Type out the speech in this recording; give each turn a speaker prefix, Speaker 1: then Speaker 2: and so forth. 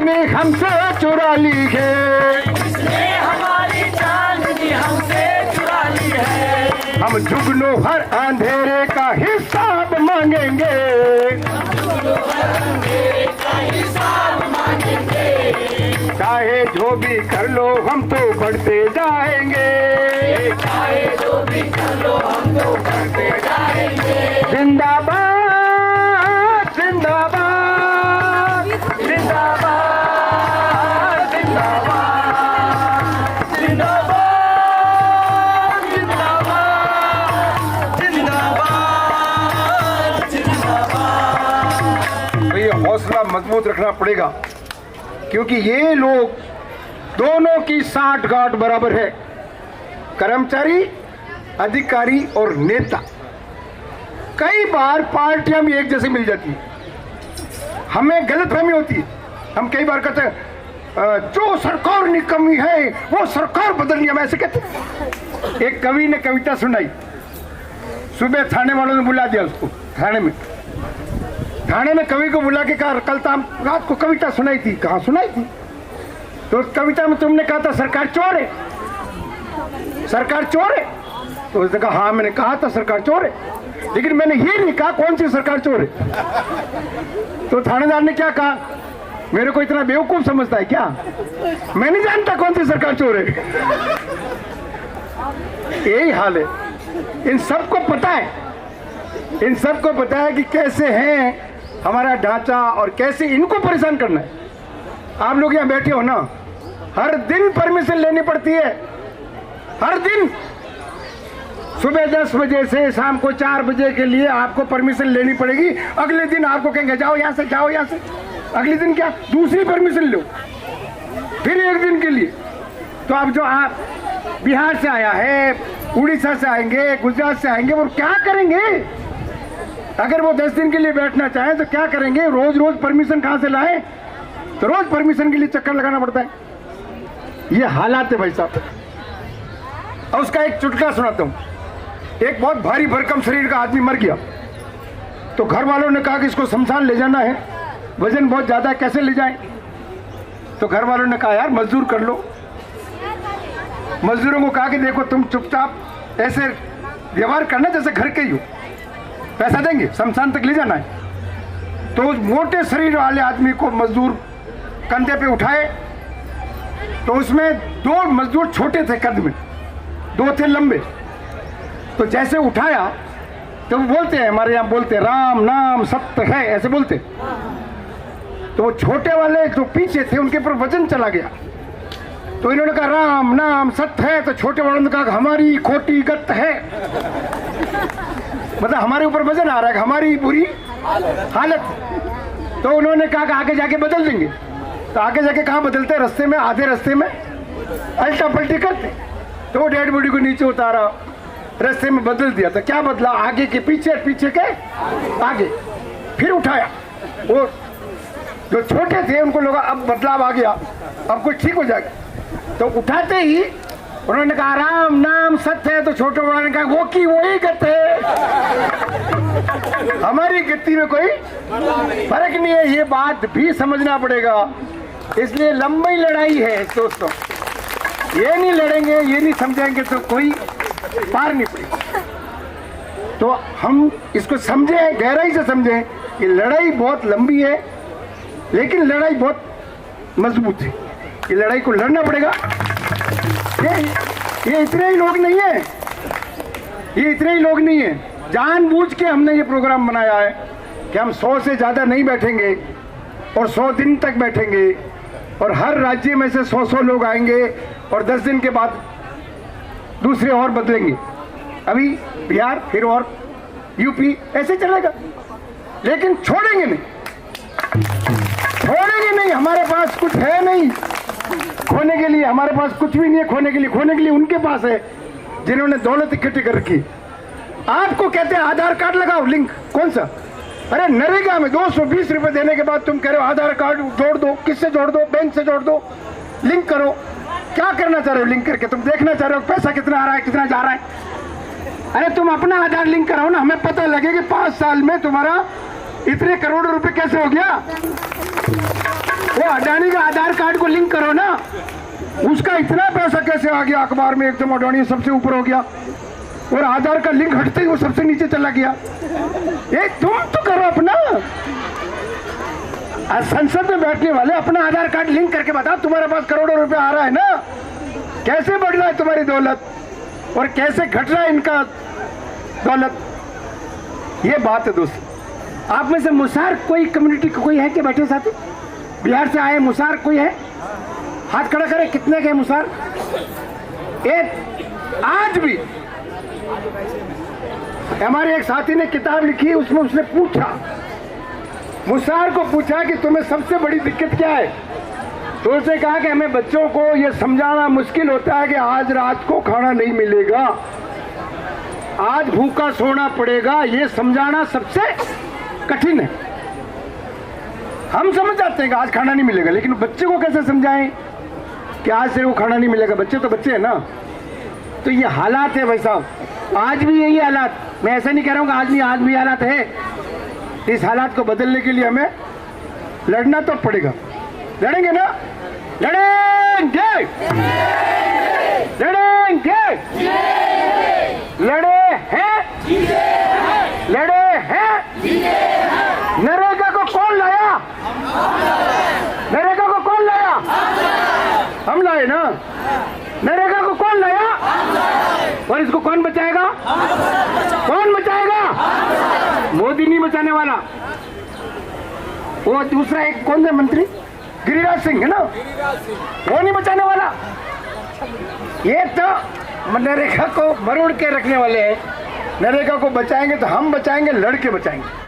Speaker 1: ने हमसे चुरा ली है,
Speaker 2: इसने हमारी चांदनी हमसे चुरा ली है।
Speaker 1: हम जुगनू हर अंधेरे का हिसाब मांगेंगे, चाहे जो भी कर लो हम तो बढ़ते जाएंगे,
Speaker 2: चाहे जो भी कर लो हम तो करते जाएंगे।
Speaker 1: जिंदाबाद जिंदाबाद जिंदाबाद जिंदाबाद
Speaker 2: जिंदाबाद जिंदाबाद जिंदाबाद जिंदाबाद।
Speaker 1: तो ये हौसला मजबूत रखना पड़ेगा, क्योंकि ये लोग दोनों की साठगांठ बराबर है। कर्मचारी, अधिकारी और नेता। कई बार पार्टियां भी एक जैसी मिल जाती है, हमें गलतफहमी होती है। हम कई बार कहते हैं जो सरकार निकम्मी है वो सरकार बदलनी है, हम ऐसे कहते हैं। एक कवि ने कविता सुनाई, सुबह थाने वालों ने बुला दिया उसको थाने में कवि को बुला के कहा कल रात को कविता सुनाई थी। कहाँ सुनाई थी? तो उस कविता में तुमने कहा था सरकार चोर है, सरकार चोर है। तो उसने कहा हाँ मैंने कहा था सरकार चोर है, लेकिन मैंने ये नहीं कहा कौन सी सरकार चोर है। तो थानेदार ने क्या कहा, मेरे को इतना बेवकूफ समझता है क्या, मैं नहीं जानता कौन सी सरकार चोर है। यही हाल है। इन सबको पता है, इन सबको पता है कि कैसे है हमारा ढांचा और कैसे इनको परेशान करना है। आप लोग यहाँ बैठे हो ना, हर दिन परमिशन लेनी पड़ती है, हर दिन। सुबह 10 बजे से शाम को 4 बजे के लिए आपको परमिशन लेनी पड़ेगी। अगले दिन आपको कहेंगे जाओ यहाँ से, जाओ यहाँ से। अगले दिन क्या, दूसरी परमिशन लो, फिर एक दिन के लिए। तो अब जो आप बिहार से आया है, उड़ीसा से आएंगे, गुजरात से आएंगे, वो क्या करेंगे? अगर वो 10 दिन के लिए बैठना चाहें तो क्या करेंगे? रोज रोज परमिशन कहाँ से लाएं? तो रोज परमिशन के लिए चक्कर लगाना पड़ता है। ये हालात है भाई साहब। और उसका एक चुटकुला सुनाता हूँ। एक बहुत भारी भरकम शरीर का आदमी मर गया, तो घर वालों ने कहा कि इसको शमशान ले जाना है, वजन बहुत ज्यादा है, कैसे ले जाएं? तो घर वालों ने कहा यार मजदूर कर लो। मजदूरों को कहा कि देखो तुम चुपचाप ऐसे व्यवहार करना जैसे घर के ही हो, पैसा देंगे, शमशान तक ले जाना है। तो उस मोटे शरीर वाले आदमी को मजदूर कंधे पे उठाए, तो उसमें 2 मजदूर छोटे थे कद में, 2 थे लंबे। तो जैसे उठाया तो वो बोलते हैं, हमारे यहाँ बोलते हैं राम नाम सत्य है, ऐसे बोलते। तो वो छोटे वाले जो पीछे थे उनके ऊपर वजन चला गया, तो इन्होंने कहा राम नाम सत्य है। तो छोटे वालों ने कहा हमारी खोटी गत है, मतलब हमारे ऊपर वजन आ रहा है, हमारी बुरी हालत। तो उन्होंने कहा कि आगे जाके बदल देंगे। तो आगे जाके कहाँ बदलते? रास्ते में, आधे रास्ते में अल्टा पलटी करते। तो वो डेड बॉडी को नीचे उतारा, रास्ते में बदल दिया। तो क्या बदला? आगे के पीछे, पीछे के आगे। फिर उठाया, वो जो छोटे थे उनको लगा अब बदलाव आ गया, अब कुछ ठीक हो जाएगा। तो उठाते ही उन्होंने कहा राम नाम सत्य है। तो छोटे बड़ों ने कहा वो की वही गति है, हमारी गति में कोई फर्क नहीं है। ये बात भी समझना पड़ेगा। इसलिए लंबी लड़ाई है दोस्तों, ये नहीं लड़ेंगे, ये नहीं समझेंगे तो कोई पार नहीं पड़ेगी। तो हम इसको समझें, गहराई से समझें कि लड़ाई बहुत लंबी है, लेकिन लड़ाई बहुत मजबूत है। ये लड़ाई को लड़ना पड़ेगा। ये इतने ही लोग नहीं है, ये इतने ही लोग नहीं है। जानबूझ के हमने ये प्रोग्राम बनाया है कि हम 100 से ज़्यादा नहीं बैठेंगे और 100 दिन तक बैठेंगे, और हर राज्य में से 100 लोग आएंगे, और 10 दिन के बाद दूसरे और बदलेंगे। अभी बिहार, फिर और यूपी, ऐसे चलेगा। लेकिन छोड़ेंगे नहीं, छोड़ेंगे नहीं। हमारे पास कुछ है नहीं खोने के लिए, हमारे पास कुछ भी नहीं है खोने के लिए। खोने के लिए उनके पास है जिन्होंने दौलत इकट्ठी कर रखी। आपको कहते हैं आधार कार्ड लगाओ, लिंक कौन सा? अरे नरेगा में 220 रुपए देने के बाद तुम कह रहे हो आधार कार्ड जोड़ दो। किससे जोड़ दो? बैंक से जोड़ दो, लिंक करो। क्या करना चाह रहे हो लिंक करके? तुम देखना चाह रहे हो पैसा कितना आ रहा है, कितना जा रहा है? अरे तुम अपना आधार लिंक कराओ ना, हमें पता लगे कि 5 साल में तुम्हारा इतने करोड़ रुपए कैसे हो गया। वो अडानी का आधार कार्ड को लिंक करो ना, उसका इतना पैसा कैसे आ गया अखबार में, एकदम अडानी सबसे ऊपर हो गया और आधार का लिंक हटते ही वो सबसे नीचे चला गया। ये तुम तो करो अपना, संसद में बैठने वाले अपना आधार कार्ड लिंक करके बताओ, तुम्हारे पास करोड़ों रुपए आ रहा है ना, कैसे बढ़ रहा है तुम्हारी दौलत और कैसे घट रहा है इनका दौलत, ये बात है दोस्त। आप में से मुसार कोई कम्युनिटी कोई है क्या बैठे साथी? बिहार से आए मुसार कोई है? हाथ खड़ा करें, कितने के मुसार? एक आज भी हमारे एक साथी ने किताब लिखी, उसमें उसने पूछा, मुसार को पूछा कि तुम्हें सबसे बड़ी दिक्कत क्या है? तो उसने कहा कि हमें बच्चों को यह समझाना मुश्किल होता है कि आज रात को खाना नहीं मिलेगा, आज भूखा सोना पड़ेगा, ये समझाना सबसे कठिन है। हम समझ जाते हैं कि आज खाना नहीं मिलेगा, लेकिन बच्चे को कैसे समझाएं कि आज से वो खाना नहीं मिलेगा? बच्चे तो बच्चे हैं ना। तो ये हालात है भाई साहब, आज भी यही हालात, मैं ऐसा नहीं कह रहा हूँ कि आज भी हालात है। इस हालात को बदलने के लिए हमें लड़ना तो पड़ेगा। लड़ेंगे ना? लड़ेंगे, लड़ेंगे, लड़े हैं, लड़े हैं। नरेगा को कौन लाया? नरेगा को कौन लाया? हम लाए ना। नरेगा को कौन लाया? और इसको कौन बचाएगा? कौन बचाएगा? मोदी नहीं बचाने वाला। वो दूसरा एक कौन है मंत्री? गिरिराज सिंह है ना, वो नहीं बचाने वाला। ये तो नरेगा को मरोड़ के रखने वाले हैं। नरेगा को बचाएंगे तो हम बचाएंगे, लड़ के बचाएंगे।